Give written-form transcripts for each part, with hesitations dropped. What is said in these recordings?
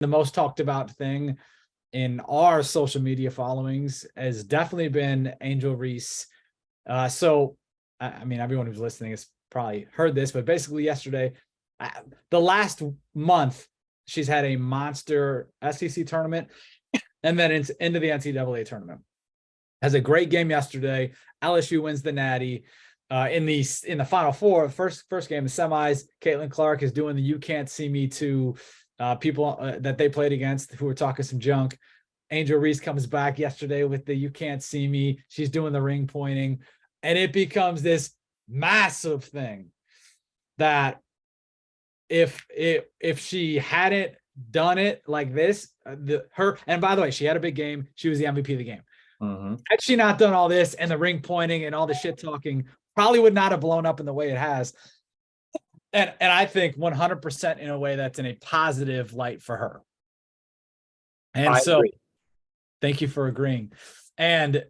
the most talked about thing in our social media followings has definitely been Angel Reese. So, I mean, everyone who's listening has probably heard this, but basically yesterday, the last month, she's had a monster SEC tournament and then it's into the NCAA tournament. Has a great game yesterday. LSU wins the Natty. In the Final Four, first game, the semis, Caitlin Clark is doing the "You Can't See Me" to people that they played against who were talking some junk. Angel Reese comes back yesterday with the "You Can't See Me." She's doing the ring pointing, and it becomes this massive thing that if she hadn't done it like this, and by the way, she had a big game. She was the MVP of the game. Mm-hmm. Had she not done all this and the ring pointing and all the shit talking, probably would not have blown up in the way it has. And I think 100% in a way that's in a positive light for her. And I agree. Thank you for agreeing. And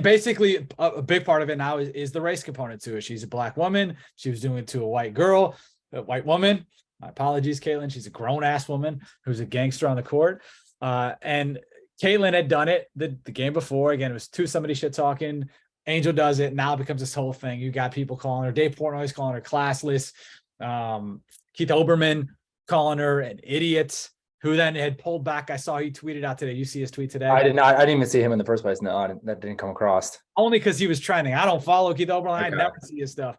basically a big part of it now is the race component to it. She's a Black woman. She was doing it to a white girl, a white woman. My apologies, Caitlin. She's a grown-ass woman who's a gangster on the court. And Caitlin had done it the game before. Again, it was somebody shit talking. Angel does it. Now it becomes this whole thing. You got people calling her, Dave Portnoy's calling her classless. Keith Olbermann calling her an idiot, who then had pulled back. I saw he tweeted out today. You see his tweet today? I did not. I didn't even see him in the first place. No, that didn't come across. Only because he was trending. I don't follow Keith Olbermann. Okay. I never see his stuff.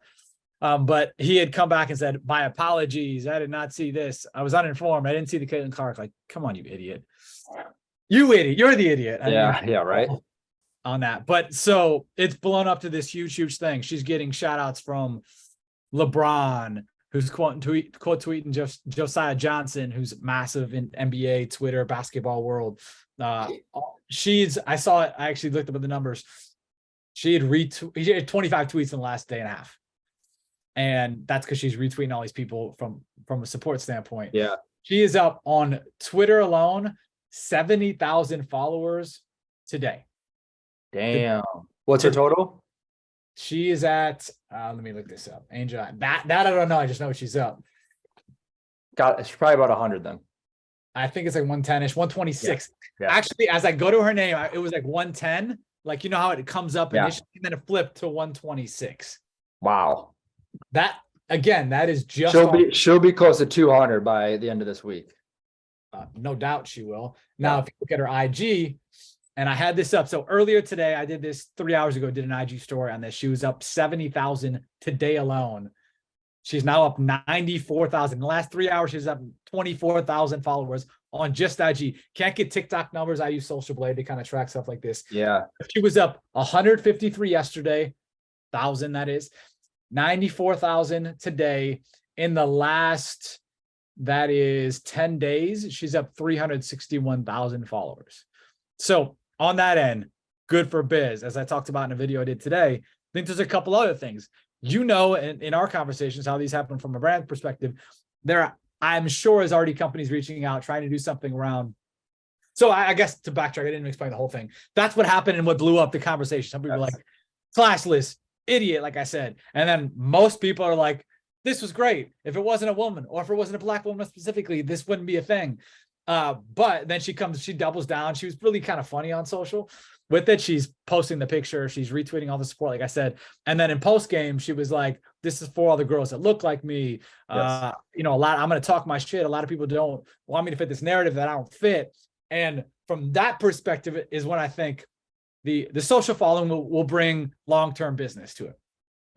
But he had come back and said, "My apologies. I did not see this. I was uninformed. I didn't see the Caitlin Clark." Like, come on, you idiot. You idiot. You're the idiot. Yeah, right. On that. But so it's blown up to this huge thing. She's getting shout outs from LeBron, who's quote tweeting Josiah Johnson, who's massive in NBA, Twitter, basketball world. I saw it. I actually looked up at the numbers. She had 25 tweets in the last day and a half. And that's because she's retweeting all these people from a support standpoint. Yeah. She is up on Twitter alone, 70,000 followers today. Damn. What's her total? She is at, let me look this up. Angel, that I don't know. I just know she's up. She's probably about 100 then. I think it's like 110-ish, 126. Yeah. Actually, as I go to her name, it was like 110. Like, you know how it comes up initially, and then it flipped to 126. Wow. That, again, that is just... She'll be close to 200 by the end of this week. No doubt she will. Now, if you look at her IG, and I had this up. So earlier today, I did this 3 hours ago, did an IG story on this. She was up 70,000 today alone. She's now up 94,000. In the last 3 hours, she's up 24,000 followers on just IG. Can't get TikTok numbers. I use Social Blade to kind of track stuff like this. Yeah. She was up 153 yesterday, 1,000 that is, 94,000 today. In the last, that is 10 days, she's up 361,000 followers. So on that end, good for biz. As I talked about in a video I did today, I think there's a couple other things. You know, in our conversations, how these happen from a brand perspective, I'm sure is already companies reaching out, trying to do something around. So I guess to backtrack, I didn't explain the whole thing. That's what happened and what blew up the conversation. Some people were like, classless, idiot, like I said. And then most people are like, this was great. If it wasn't a woman, or if it wasn't a Black woman specifically, this wouldn't be a thing. But then she doubles down. She was really kind of funny on social with it. She's posting the picture. She's retweeting all the support, like I said. And then in post game, she was like, this is for all the girls that look like me. Yes. I'm going to talk my shit. A lot of people don't want me to fit this narrative that I don't fit. And from that perspective is when I think the social following will bring long-term business to it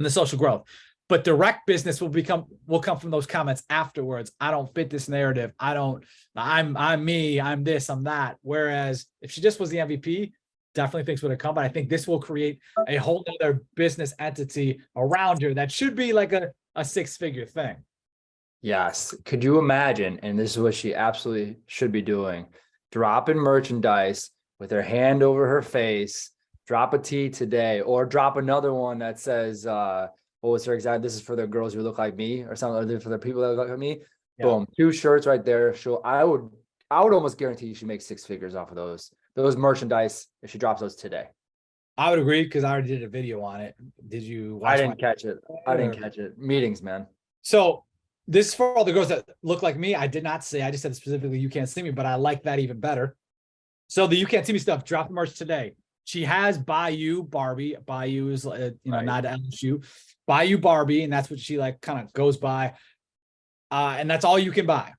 and the social growth. But direct business will come from those comments afterwards. I don't fit this narrative. I'm me, I'm this, I'm that. Whereas if she just was the MVP, definitely things would have come. But I think this will create a whole other business entity around her that should be like a six-figure thing. Yes. Could you imagine, and this is what she absolutely should be doing, dropping merchandise with her hand over her face, drop a tee today, or drop another one that says, what was her exact? This is for the girls who look like me, or something, or for the people that look like me. Yeah. Boom, 2 shirts right there. I would almost guarantee she makes 6 figures off of those merchandise if she drops those today. I would agree because I already did a video on it. Did you watch? I didn't catch it. Meetings, man. So This is for all the girls that look like me. I did not say, I just said specifically, you can't see me, but I like that even better. So the You Can't See Me stuff, drop the merch today. She has Bayou Barbie. Bayou is, Right. not LSU. Bayou Barbie, and that's what she like kind of goes by. And that's all you can buy.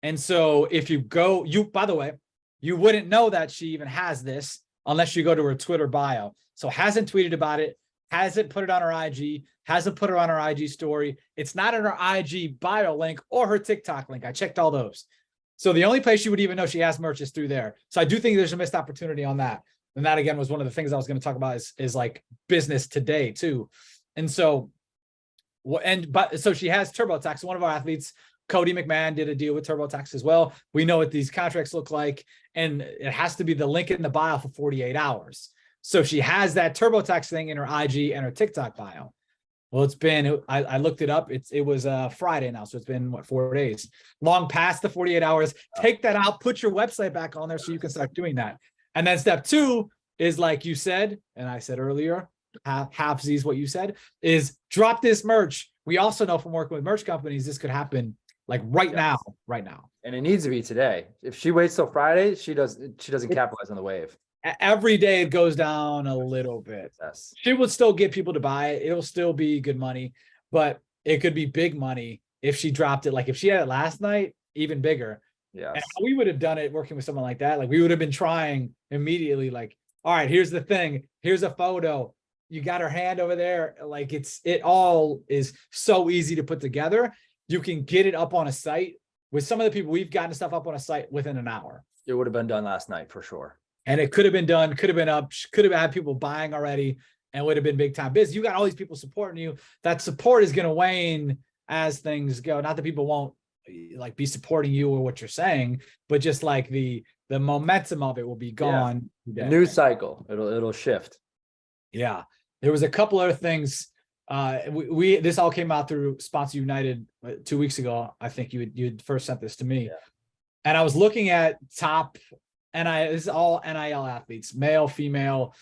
And so if you go, by the way, you wouldn't know that she even has this unless you go to her Twitter bio. So hasn't tweeted about it, hasn't put it on her IG, hasn't put it on her IG story. It's not in her IG bio link or her TikTok link. I checked all those. So the only place you would even know she has merch is through there. So I do think there's a missed opportunity on that. And that again was one of the things I was going to talk about is like business today too. And so, so she has TurboTax. One of our athletes, Cody McMahon, did a deal with TurboTax as well. We know what these contracts look like, and it has to be the link in the bio for 48 hours. So she has that TurboTax thing in her IG and her TikTok bio. Well, it's been, I looked it up. It was Friday now. So it's been 4 days, long past the 48 hours. Take that out, put your website back on there so you can start doing that. And then step 2 is like you said, and I said earlier, halfsies what you said, is drop this merch. We also know from working with merch companies, this could happen like right now. And it needs to be today. If she waits till Friday, she doesn't capitalize on the wave. Every day it goes down a little bit. Yes. She would still get people to buy it. It'll still be good money, but it could be big money if she dropped it. Like if she had it last night, even bigger. Yes. And we would have done it working with someone like that. Like we would have been trying immediately, like, all right, here's the thing. Here's a photo. You got her hand over there. Like it all is so easy to put together. You can get it up on a site. With some of the people, we've gotten stuff up on a site within an hour. It would have been done last night for sure. And it could have been done, could have been up, could have had people buying already, and would have been big time business. You got all these people supporting you. That support is going to wane as things go. Not that people won't like be supporting you or what you're saying, but just like the momentum of it will be gone. Yeah. News cycle. It'll shift. Yeah. There was a couple other things. This all came out through Sponsor United 2 weeks ago. I think you'd first sent this to me. Yeah. And I was looking at top this is all NIL athletes, male, female,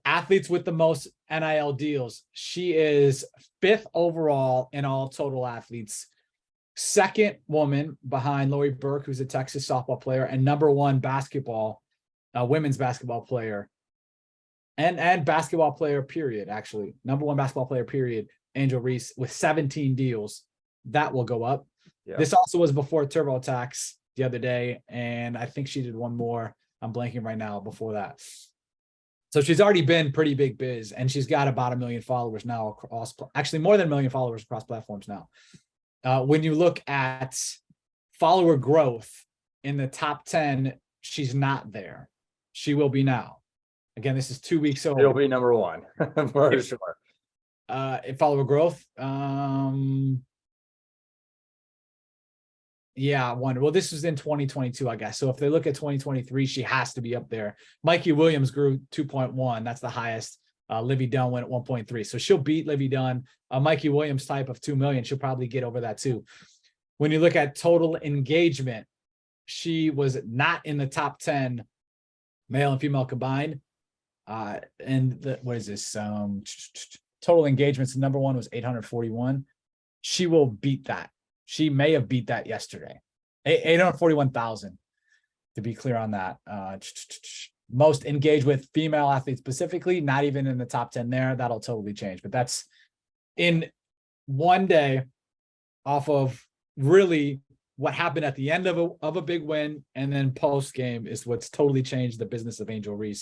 athletes with the most NIL deals. She is 5th overall in all total athletes, 2nd woman behind Lori Burke, who's a Texas softball player, and number 1 women's basketball player, and basketball player period. Actually, number 1 basketball player period, Angel Reese, with 17 deals. That will go up. Yeah. This also was before TurboTax the other day, and I think she did one more. I'm blanking right now before that. So she's already been pretty big biz, and she's got about 1 million followers now across, actually more than 1 million followers across platforms now. When you look at follower growth in the top 10, she's not there. She will be now. Again, this is 2 weeks old. It'll be number 1 for sure. Follower growth. Yeah, one. Well, this was in 2022, I guess. So if they look at 2023, she has to be up there. Mikey Williams grew 2.1. That's the highest. Livy Dunn went at 1.3. So she'll beat Livy Dunn. Mikey Williams type of 2 million. She'll probably get over that too. When you look at total engagement, she was not in the top 10, male and female combined. What is this? Total engagements. Number 1 was 841. She will beat that. She may have beat that yesterday. 841,000, to be clear on that. Most engaged with female athletes specifically, not even in the top 10 there. That'll totally change. But that's in one day off of really what happened at the end of a big win, and then post game is what's totally changed the business of Angel Reese.